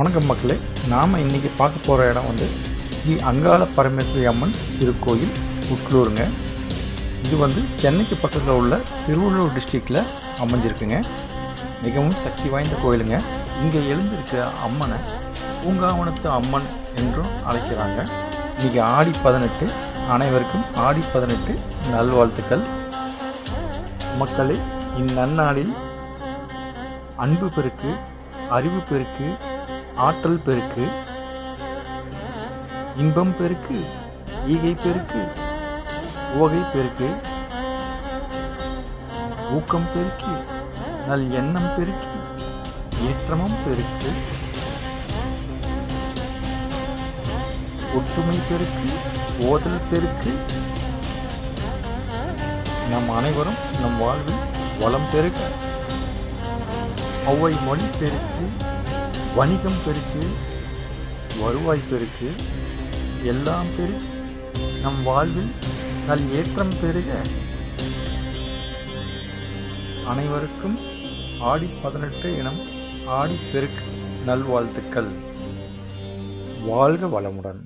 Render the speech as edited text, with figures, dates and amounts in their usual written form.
வணக்கம் மக்களே, நாம் இன்றைக்கி பார்க்க போகிற இடம் வந்து ஸ்ரீ அங்காள பரமேஸ்வரி அம்மன் திருக்கோயில் உட்லூருங்க. இது வந்து சென்னைக்கு பக்கத்தில் உள்ள திருவள்ளூர் டிஸ்ட்ரிக்டில் அமைஞ்சிருக்குங்க. மிகவும் சக்தி வாய்ந்த கோயிலுங்க. இங்கே எழுந்திருக்கிற அம்மனை பூங்காவனத்து அம்மன் என்றும் அழைக்கிறாங்க. இன்றைக்கி ஆடி 18. அனைவருக்கும் ஆடி 18 நல்வாழ்த்துக்கள். மக்களே, இந்நன்னாளில் அன்பு பெருக்கு, அறிவு பெருக்கு, ஆற்றல் பெருக்கு, இன்பம் பெருக்கு, ஈகை பெருக்கு, உவகை பெருக்கு, ஊக்கம் பெருக்கி, நல் எண்ணம் பெருக்கி, ஏற்றமும் பெருக்கு, ஒற்றுமை பெருக்கு, ஓதல் பெருக்கு, நம் அனைவரும் நம் வாழ்வில் வளம் பெருக்க, ஒவ்வை மொழி பெருக்கு, வணிகம் பெருக்கு, வருவாய் பெருக்கு, எல்லாம் பெருக்கு, நம் வாழ்வில் நல் ஏற்றம் பெருக. அனைவருக்கும் ஆடி 18 எனும் ஆடி பெருக்கு நல்வாழ்த்துக்கள். வாழ்க வளமுடன்.